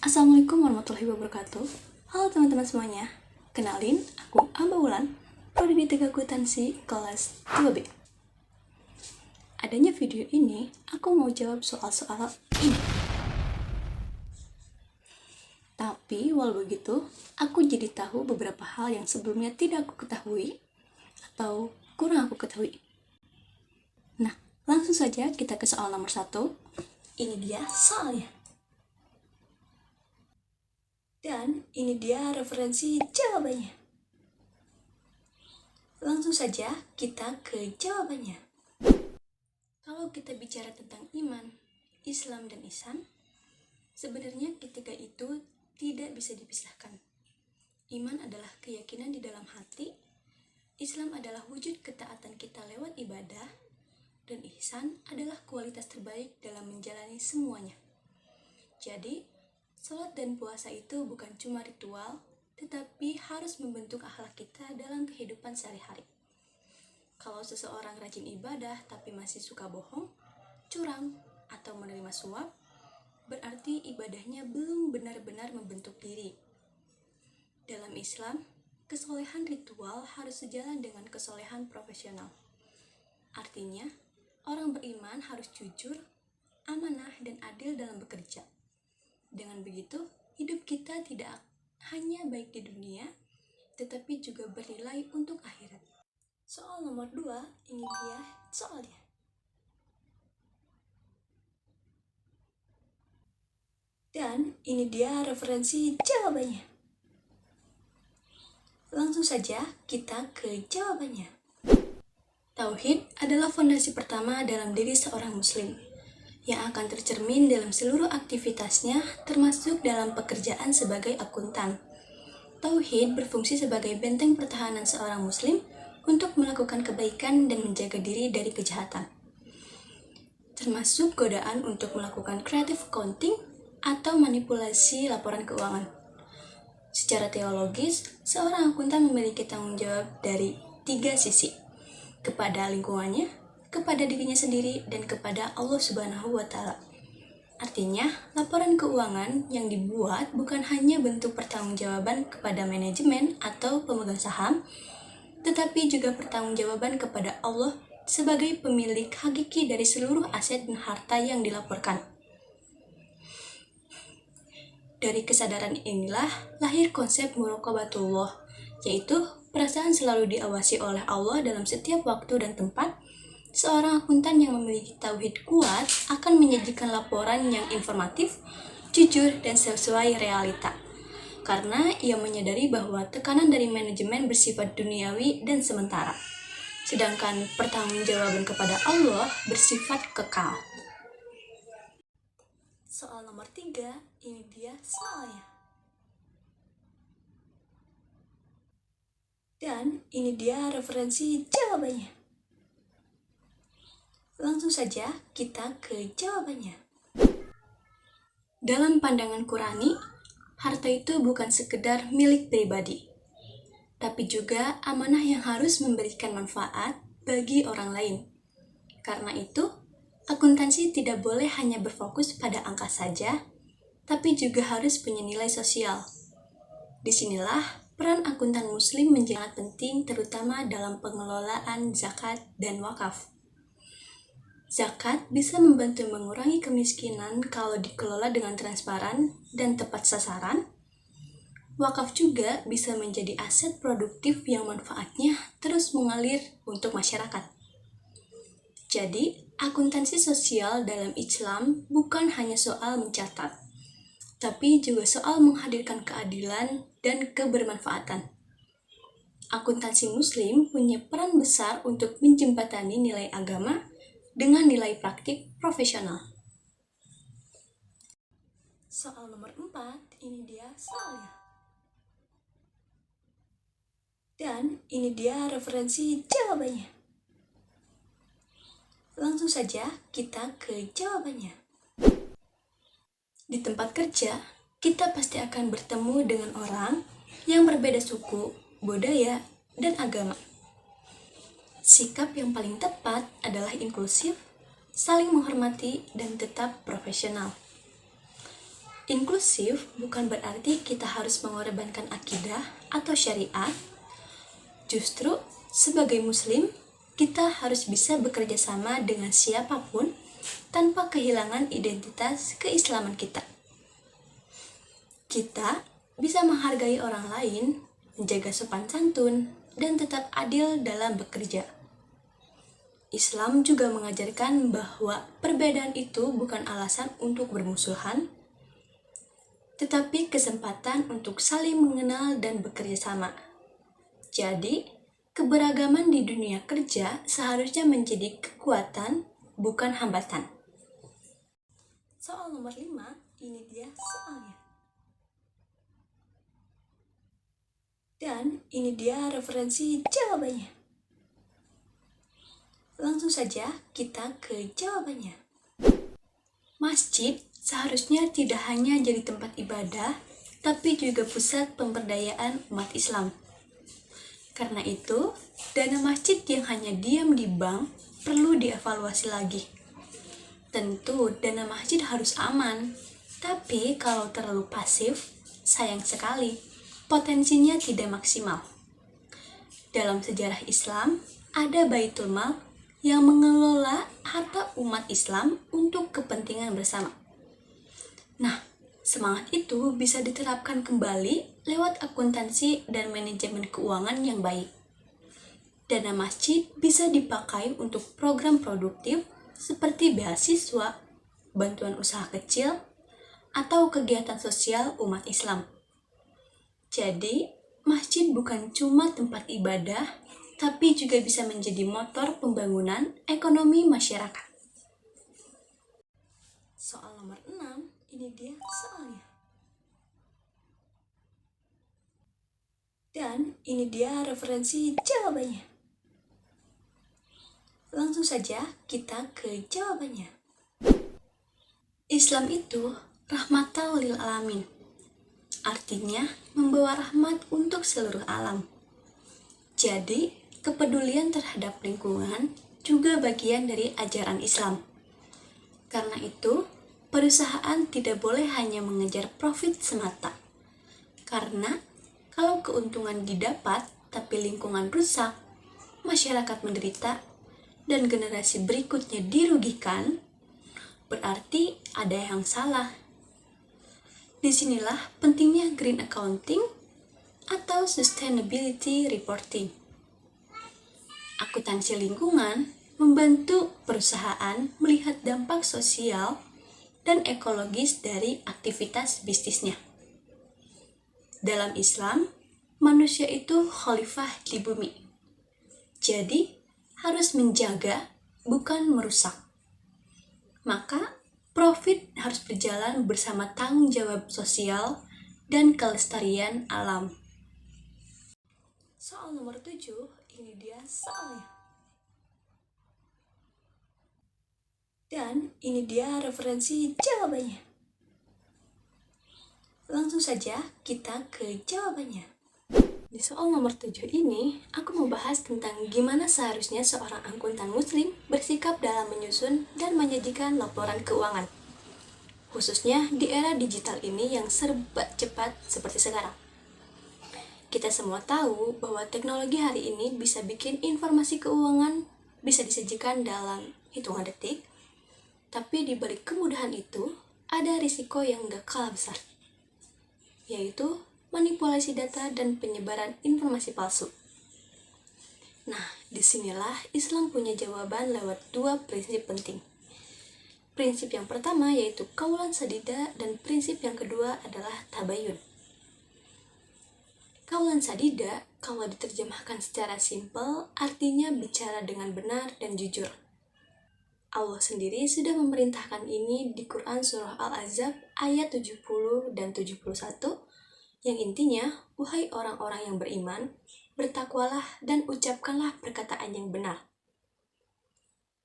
Assalamualaikum warahmatullahi wabarakatuh. Halo teman-teman semuanya. Kenalin, aku Amba Wulan, prodi di Tiga Akuntansi kelas 2B. Adanya video ini, aku mau jawab soal-soal ini. Tapi walau begitu, aku jadi tahu beberapa hal yang sebelumnya tidak aku ketahui atau kurang aku ketahui. Nah, langsung saja kita ke soal nomor 1. Ini dia soalnya. Dan ini dia referensi jawabannya. Langsung saja kita ke jawabannya. Kalau kita bicara tentang iman, Islam, dan ihsan, sebenarnya ketiga itu tidak bisa dipisahkan. Iman adalah keyakinan di dalam hati, Islam adalah wujud ketaatan kita lewat ibadah, dan ihsan adalah kualitas terbaik dalam menjalani semuanya. Jadi, salat dan puasa itu bukan cuma ritual, tetapi harus membentuk akhlak kita dalam kehidupan sehari-hari. Kalau seseorang rajin ibadah tapi masih suka bohong, curang, atau menerima suap, berarti ibadahnya belum benar-benar membentuk diri. Dalam Islam, kesolehan ritual harus sejalan dengan kesolehan profesional. Artinya, orang beriman harus jujur, amanah, dan adil dalam bekerja. Dengan begitu, hidup kita tidak hanya baik di dunia, tetapi juga bernilai untuk akhirat. Soal nomor 2, ini dia soalnya. Dan ini dia referensi jawabannya. Langsung saja kita ke jawabannya. Tauhid adalah fondasi pertama dalam diri seorang muslim, yang akan tercermin dalam seluruh aktivitasnya, termasuk dalam pekerjaan sebagai akuntan. Tauhid berfungsi sebagai benteng pertahanan seorang muslim untuk melakukan kebaikan dan menjaga diri dari kejahatan, termasuk godaan untuk melakukan creative accounting atau manipulasi laporan keuangan. Secara teologis, seorang akuntan memiliki tanggung jawab dari 3 sisi, kepada lingkungannya, kepada dirinya sendiri, dan kepada Allah Subhanahu wa Ta'ala. Artinya, laporan keuangan yang dibuat bukan hanya bentuk pertanggungjawaban kepada manajemen atau pemegang saham, tetapi juga pertanggungjawaban kepada Allah sebagai pemilik hakiki dari seluruh aset dan harta yang dilaporkan. Dari kesadaran inilah lahir konsep muraqabatullah, yaitu perasaan selalu diawasi oleh Allah dalam setiap waktu dan tempat. Seorang akuntan yang memiliki tauhid kuat akan menyajikan laporan yang informatif, jujur, dan sesuai realita. Karena ia menyadari bahwa tekanan dari manajemen bersifat duniawi dan sementara, sedangkan pertanggungjawaban kepada Allah bersifat kekal. Soal nomor 3, ini dia soalnya. Dan ini dia referensi jawabannya. Langsung saja kita ke jawabannya. Dalam pandangan Qurani, harta itu bukan sekedar milik pribadi, tapi juga amanah yang harus memberikan manfaat bagi orang lain. Karena itu, akuntansi tidak boleh hanya berfokus pada angka saja, tapi juga harus punya nilai sosial. Disinilah peran akuntan muslim menjadi sangat penting, terutama dalam pengelolaan zakat dan wakaf. Zakat bisa membantu mengurangi kemiskinan kalau dikelola dengan transparan dan tepat sasaran. Wakaf juga bisa menjadi aset produktif yang manfaatnya terus mengalir untuk masyarakat. Jadi, akuntansi sosial dalam Islam bukan hanya soal mencatat, tapi juga soal menghadirkan keadilan dan kebermanfaatan. Akuntansi muslim punya peran besar untuk menjembatani nilai agama dengan nilai praktik profesional. Soal nomor 4, ini dia soalnya. Dan ini dia referensi jawabannya. Langsung saja kita ke jawabannya. Di tempat kerja, kita pasti akan bertemu dengan orang yang berbeda suku, budaya, dan agama. Sikap yang paling tepat adalah inklusif, saling menghormati, dan tetap profesional. Inklusif bukan berarti kita harus mengorbankan akidah atau syariat. Justru, sebagai muslim, kita harus bisa bekerja sama dengan siapapun tanpa kehilangan identitas keislaman kita. Kita bisa menghargai orang lain, menjaga sopan santun, dan tetap adil dalam bekerja. Islam juga mengajarkan bahwa perbedaan itu bukan alasan untuk bermusuhan, tetapi kesempatan untuk saling mengenal dan bekerja sama. Jadi, keberagaman di dunia kerja seharusnya menjadi kekuatan, bukan hambatan. Soal nomor 5, ini dia soalnya. Dan ini dia referensi jawabannya. Langsung saja kita ke jawabannya. Masjid seharusnya tidak hanya jadi tempat ibadah, tapi juga pusat pemberdayaan umat Islam. Karena itu, dana masjid yang hanya diam di bank perlu dievaluasi lagi. Tentu, dana masjid harus aman, tapi kalau terlalu pasif, sayang sekali, potensinya tidak maksimal. Dalam sejarah Islam, ada Baitul Mal yang mengelola harta umat Islam untuk kepentingan bersama. Nah, semangat itu bisa diterapkan kembali lewat akuntansi dan manajemen keuangan yang baik. Dana masjid bisa dipakai untuk program produktif seperti beasiswa, bantuan usaha kecil, atau kegiatan sosial umat Islam. Jadi, masjid bukan cuma tempat ibadah, tapi juga bisa menjadi motor pembangunan ekonomi masyarakat. Soal nomor 6, ini dia soalnya. Dan ini dia referensi jawabannya. Langsung saja kita ke jawabannya. Islam itu rahmatan lil alamin. Artinya membawa rahmat untuk seluruh alam. Jadi, kepedulian terhadap lingkungan juga bagian dari ajaran Islam. Karena itu, perusahaan tidak boleh hanya mengejar profit semata. Karena kalau keuntungan didapat tapi lingkungan rusak, masyarakat menderita, dan generasi berikutnya dirugikan, berarti ada yang salah. Disinilah pentingnya green accounting atau sustainability reporting. Akuntansi lingkungan membantu perusahaan melihat dampak sosial dan ekologis dari aktivitas bisnisnya. Dalam Islam, manusia itu khalifah di bumi. Jadi, harus menjaga, bukan merusak. Maka, profit harus berjalan bersama tanggung jawab sosial dan kelestarian alam. Soal nomor 7, ini dia soalnya. Dan ini dia referensi jawabannya. Langsung saja kita ke jawabannya. Di soal nomor 7 ini, aku mau bahas tentang gimana seharusnya seorang akuntan muslim bersikap dalam menyusun dan menyajikan laporan keuangan. Khususnya di era digital ini yang serba cepat seperti sekarang. Kita semua tahu bahwa teknologi hari ini bisa bikin informasi keuangan bisa disajikan dalam hitungan detik, tapi di balik kemudahan itu, ada risiko yang gak kalah besar, yaitu manipulasi data dan penyebaran informasi palsu. Nah, disinilah Islam punya jawaban lewat 2 prinsip penting. Prinsip yang pertama yaitu qaulan sadida dan prinsip yang kedua adalah tabayun. Qaulan sadida, kalau diterjemahkan secara simpel, artinya bicara dengan benar dan jujur. Allah sendiri sudah memerintahkan ini di Quran Surah Al-Ahzab ayat 70 dan 71, yang intinya, wahai orang-orang yang beriman, bertakwalah dan ucapkanlah perkataan yang benar.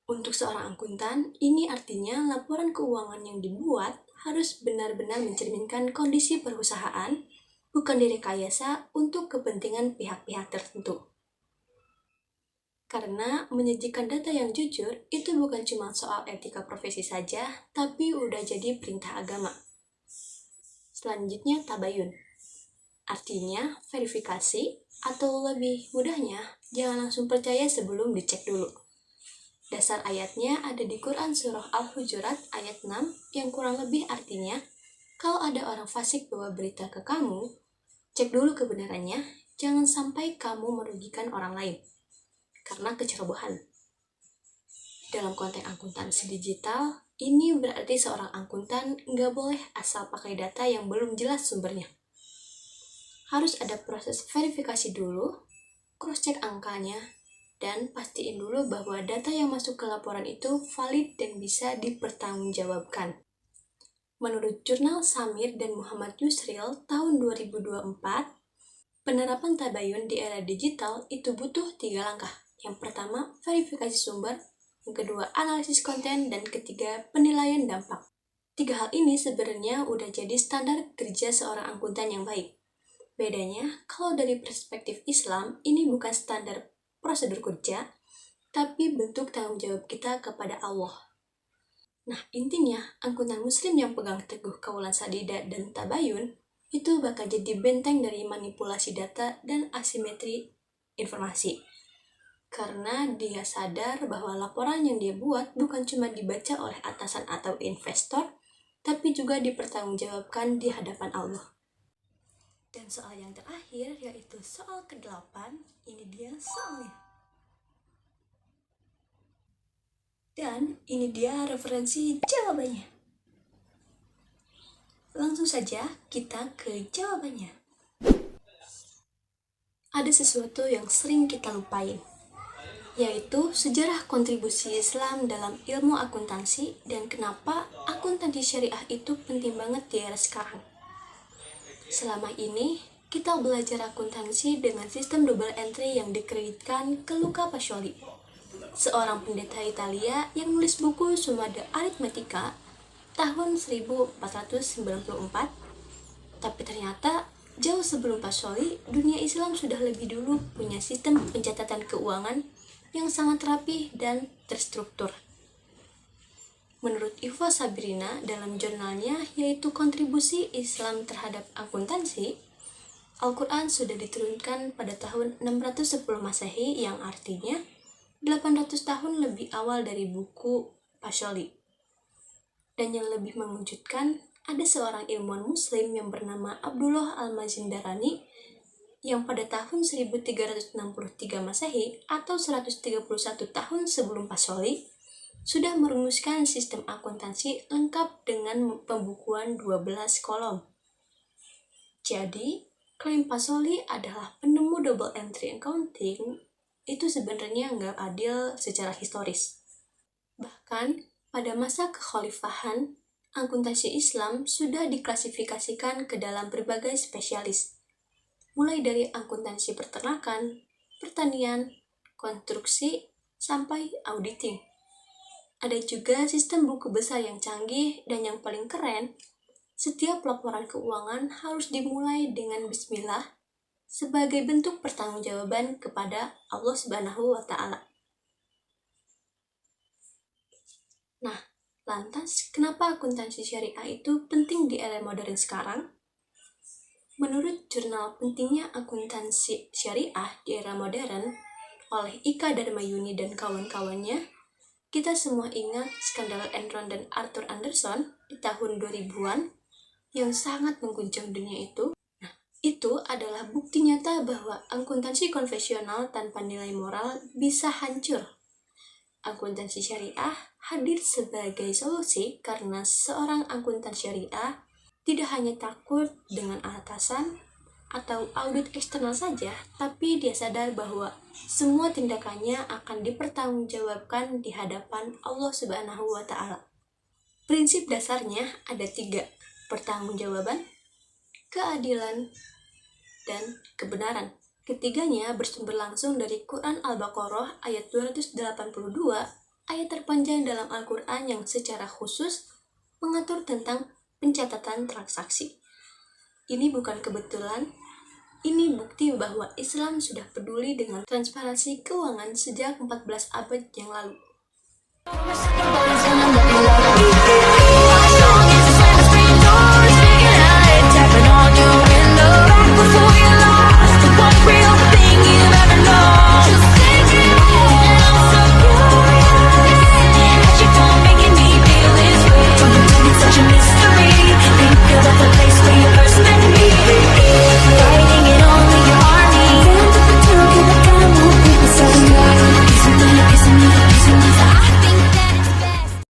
Untuk seorang akuntan, ini artinya laporan keuangan yang dibuat harus benar-benar mencerminkan kondisi perusahaan, bukan direkayasa untuk kepentingan pihak-pihak tertentu. Karena menyajikan data yang jujur itu bukan cuma soal etika profesi saja, tapi udah jadi perintah agama. Selanjutnya tabayun. Artinya verifikasi, atau lebih mudahnya, jangan langsung percaya sebelum dicek dulu. Dasar ayatnya ada di Quran Surah Al-Hujurat ayat 6 yang kurang lebih artinya, kalau ada orang fasik bawa berita ke kamu, cek dulu kebenarannya, jangan sampai kamu merugikan orang lain karena kecerobohan. Dalam konteks akuntansi digital, ini berarti seorang akuntan nggak boleh asal pakai data yang belum jelas sumbernya. Harus ada proses verifikasi dulu, cross-check angkanya, dan pastiin dulu bahwa data yang masuk ke laporan itu valid dan bisa dipertanggungjawabkan. Menurut jurnal Samir dan Muhammad Yusril tahun 2024, penerapan tabayun di era digital itu butuh 3 langkah. Yang pertama, verifikasi sumber, yang kedua, analisis konten, dan ketiga, penilaian dampak. 3 hal ini sebenarnya udah jadi standar kerja seorang akuntan yang baik. Bedanya, kalau dari perspektif Islam, ini bukan standar prosedur kerja, tapi bentuk tanggung jawab kita kepada Allah. Nah, intinya, akuntan muslim yang pegang teguh kaulan sadida dan tabayun, itu bakal jadi benteng dari manipulasi data dan asimetri informasi. Karena dia sadar bahwa laporan yang dia buat bukan cuma dibaca oleh atasan atau investor, tapi juga dipertanggungjawabkan di hadapan Allah. Dan soal yang terakhir, yaitu soal ke-8, ini dia soalnya. Dan ini dia referensi jawabannya. Langsung saja kita ke jawabannya. Ada sesuatu yang sering kita lupain, yaitu sejarah kontribusi Islam dalam ilmu akuntansi dan kenapa akuntansi syariah itu penting banget di era sekarang. Selama ini, kita belajar akuntansi dengan sistem double entry yang dikreditkan ke Luca Pacioli, seorang pendeta Italia yang nulis buku Summa de Arithmetica tahun 1494. Tapi ternyata, jauh sebelum Pacioli, dunia Islam sudah lebih dulu punya sistem pencatatan keuangan yang sangat rapi dan terstruktur. Menurut Iva Sabrina dalam jurnalnya yaitu kontribusi Islam terhadap akuntansi, Al-Quran sudah diturunkan pada tahun 610 Masehi yang artinya 800 tahun lebih awal dari buku Pacioli. Dan yang lebih mengejutkan, ada seorang ilmuwan muslim yang bernama Abdullah Al-Mazindarani yang pada tahun 1363 Masehi atau 131 tahun sebelum Pacioli sudah merumuskan sistem akuntansi lengkap dengan pembukuan 12 kolom. Jadi, klaim Pacioli adalah penemu double entry accounting itu sebenarnya nggak adil secara historis. Bahkan, pada masa kekhalifahan, akuntansi Islam sudah diklasifikasikan ke dalam berbagai spesialis, mulai dari akuntansi peternakan, pertanian, konstruksi, sampai auditing. Ada juga sistem buku besar yang canggih dan yang paling keren, setiap laporan keuangan harus dimulai dengan bismillah sebagai bentuk pertanggungjawaban kepada Allah Subhanahu wa Ta'ala. Nah, lantas kenapa akuntansi syariah itu penting di era modern sekarang? Menurut jurnal Pentingnya Akuntansi Syariah di Era Modern oleh Ika Darmayuni dan kawan-kawannya, kita semua ingat skandal Enron dan Arthur Andersen di tahun 2000-an yang sangat mengguncang dunia itu. Nah, itu adalah bukti nyata bahwa akuntansi konvensional tanpa nilai moral bisa hancur. Akuntansi syariah hadir sebagai solusi karena seorang akuntan syariah tidak hanya takut dengan atasan atau audit eksternal saja, tapi dia sadar bahwa semua tindakannya akan dipertanggungjawabkan di hadapan Allah Subhanahu wa Ta'ala. Prinsip dasarnya ada 3, pertanggungjawaban, keadilan, dan kebenaran. Ketiganya bersumber langsung dari Quran Al-Baqarah ayat 282, ayat terpanjang dalam Al-Quran yang secara khusus mengatur tentang pencatatan transaksi. Ini bukan kebetulan, ini bukti bahwa Islam sudah peduli dengan transparansi keuangan sejak 14 abad yang lalu.